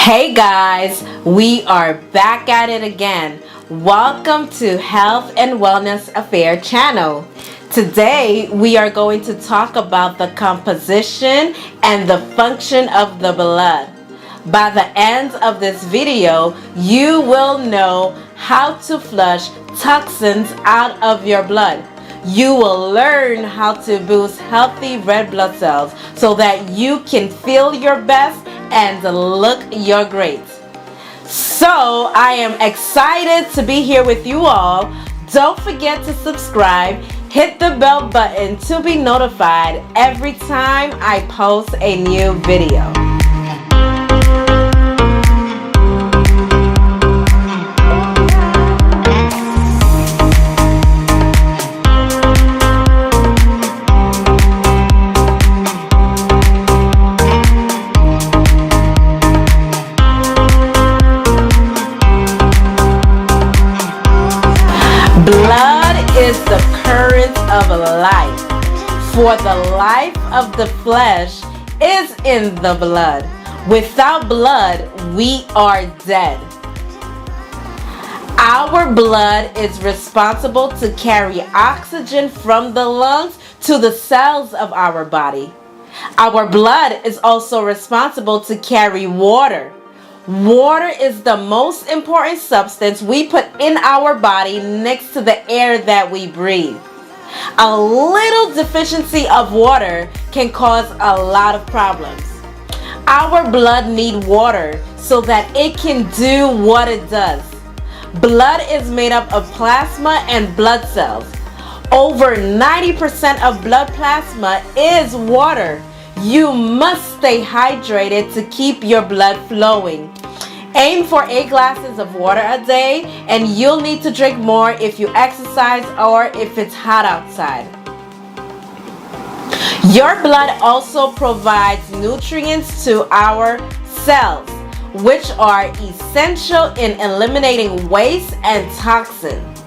Hey guys, we are back at it again. Welcome to Health and Wellness Affair channel. Today we are going to talk about the composition and the function of the blood. By the end of this video, you will know how to flush toxins out of your blood. You will learn how to boost healthy red blood cells so that you can feel your best and look your great. So I am excited to be here with you all. Don't forget to subscribe, hit the bell button to be notified every time I post a new video. Blood is the current of life, for the life of the flesh is in the blood. Without blood, we are dead. Our blood is responsible to carry oxygen from the lungs to the cells of our body. Our blood is also responsible to carry water. Water is the most important substance we put in our body next to the air that we breathe. A little deficiency of water can cause a lot of problems. Our blood needs water so that it can do what it does. Blood is made up of plasma and blood cells. Over 90% of blood plasma is water. You must stay hydrated to keep your blood flowing. Aim for 8 glasses of water a day, and you'll need to drink more if you exercise or if it's hot outside. Your blood also provides nutrients to our cells, which are essential in eliminating waste and toxins.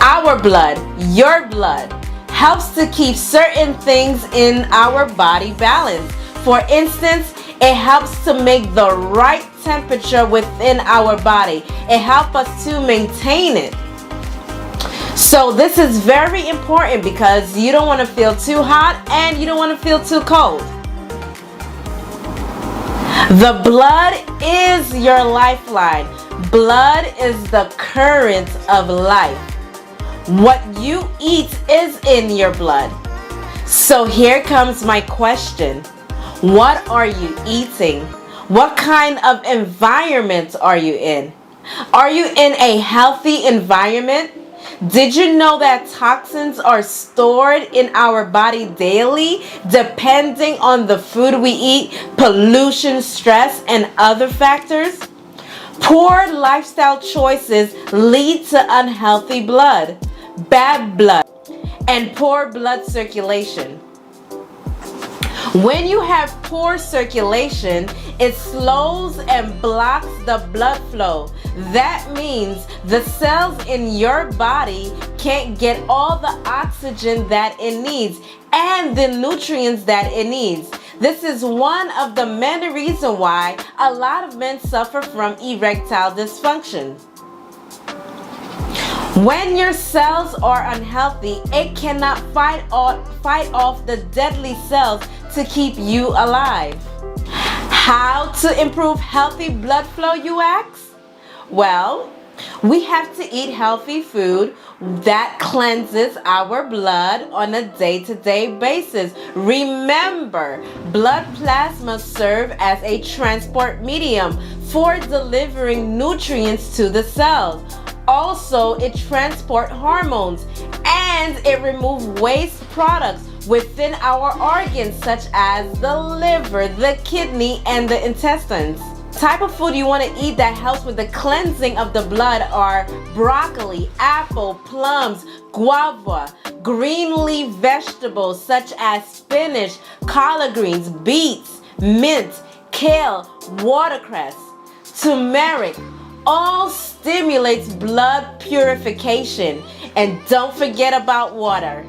Our blood, your blood, helps to keep certain things in our body balanced. For instance, it helps to make the right temperature within our body. It helps us to maintain it. So this is very important because you don't want to feel too hot and you don't want to feel too cold. The blood is your lifeline. Blood is the current of life. What you eat is in your blood. So here comes my question. What are you eating? What kind of environment are you in? Are you in a healthy environment? Did you know that toxins are stored in our body daily, depending on the food we eat, pollution, stress, and other factors? Poor lifestyle choices lead to unhealthy blood, bad blood, and poor blood circulation. When you have poor circulation, it slows and blocks the blood flow. That means the cells in your body can't get all the oxygen that it needs and the nutrients that it needs. This is one of the many reasons why a lot of men suffer from erectile dysfunction. When your cells are unhealthy, it cannot fight off the deadly cells to keep you alive. How to improve healthy blood flow, you ask? Well, we have to eat healthy food that cleanses our blood on a day-to-day basis. Remember, blood plasma serves as a transport medium for delivering nutrients to the cells. Also, it transports hormones and it removes waste products within our organs such as the liver, the kidney, and the intestines. Type of food you want to eat that helps with the cleansing of the blood are broccoli, apple, plums, guava, green leaf vegetables such as spinach, collard greens, beets, mint, kale, watercress, turmeric. All stimulates blood purification. And don't forget about water.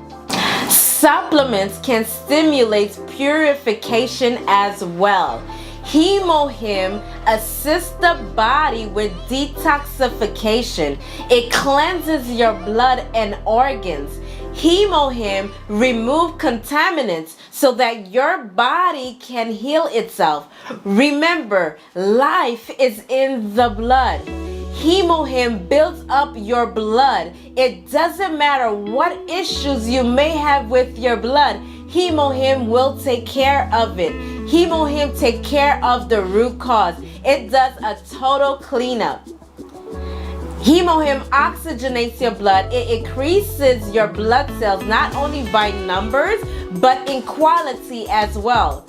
Supplements can stimulate purification as well. Hemohim assists the body with detoxification. It cleanses your blood and organs. Hemohim removes contaminants so that your body can heal itself. Remember, life is in the blood. Hemohim builds up your blood. It doesn't matter what issues you may have with your blood, Hemohim will take care of it. Hemohim takes care of the root cause. It does a total cleanup. Hemohim oxygenates your blood. It increases your blood cells not only by numbers but in quality as well.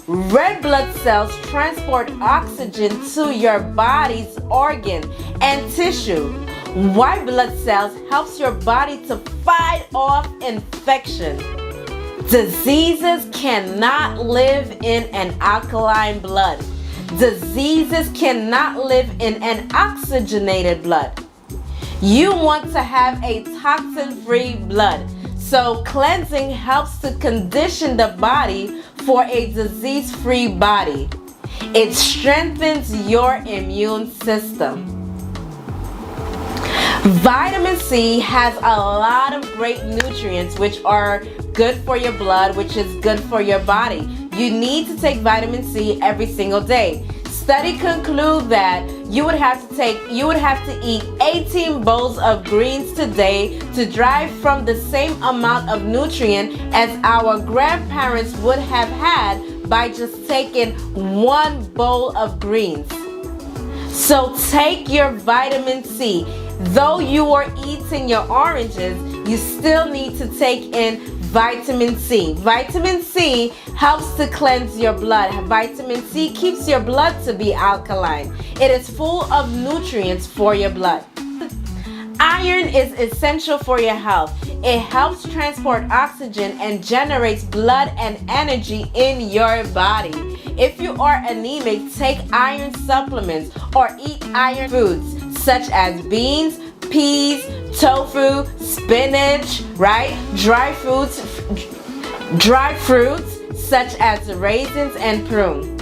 Red blood cells transport oxygen to your body's organ and tissue. White blood cells helps your body to fight off infection. Diseases cannot live in an alkaline blood. Diseases cannot live in an oxygenated blood. You want to have a toxin-free blood. So cleansing helps to condition the body for a disease-free body. It strengthens your immune system. Vitamin C has a lot of great nutrients which are good for your blood, which is good for your body. You need to take vitamin C every single day. Study conclude that you would have to eat 18 bowls of greens today to derive from the same amount of nutrient as our grandparents would have had by just taking one bowl of greens. So take your vitamin C. Though you are eating your oranges, you still need to take in vitamin C. Vitamin C helps to cleanse your blood. Vitamin C keeps your blood to be alkaline. It is full of nutrients for your blood. Iron is essential for your health. It helps transport oxygen and generates blood and energy in your body. If you are anemic, take iron supplements or eat iron foods such as beans, peas, tofu, spinach, right? Dry fruits such as raisins and prunes.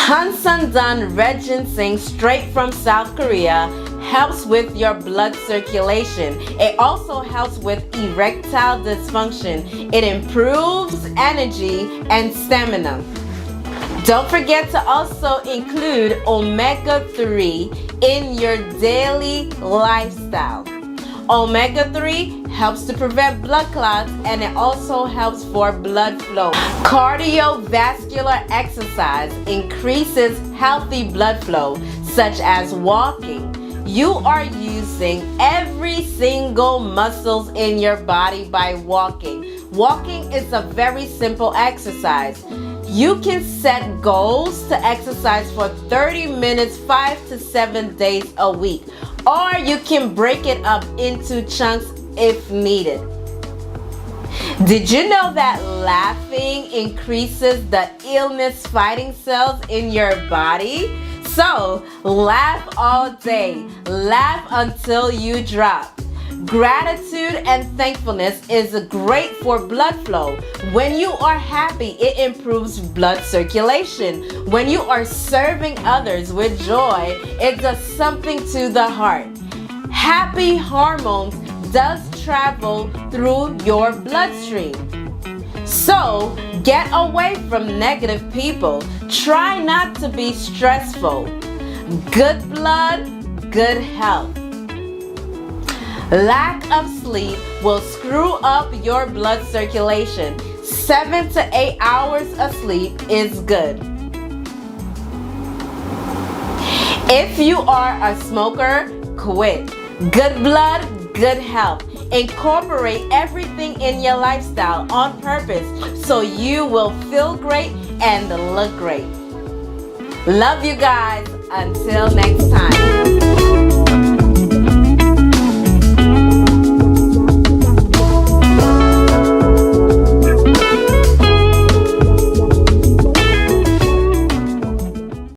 Hansan-dun red ginseng straight from South Korea helps with your blood circulation. It also helps with erectile dysfunction. It improves energy and stamina. Don't forget to also include omega-3 in your daily lifestyle. Omega-3 helps to prevent blood clots and it also helps for blood flow. Cardiovascular exercise increases healthy blood flow, such as walking. You are using every single muscles in your body by walking. Walking is a very simple exercise. You can set goals to exercise for 30 minutes 5 to 7 days a week, or you can break it up into chunks if needed. Did you know that laughing increases the illness fighting cells in your body? So, laugh all day. Laugh until you drop. Gratitude and thankfulness is great for blood flow. When you are happy, it improves blood circulation. When you are serving others with joy, it does something to the heart. Happy hormones does travel through your bloodstream. So, get away from negative people. Try not to be stressful. Good blood, good health. Lack of sleep will screw up your blood circulation. 7 to 8 hours of sleep is good. If you are a smoker, quit. Good blood, good health. Incorporate everything in your lifestyle on purpose so you will feel great and look great. Love you guys. Until next time.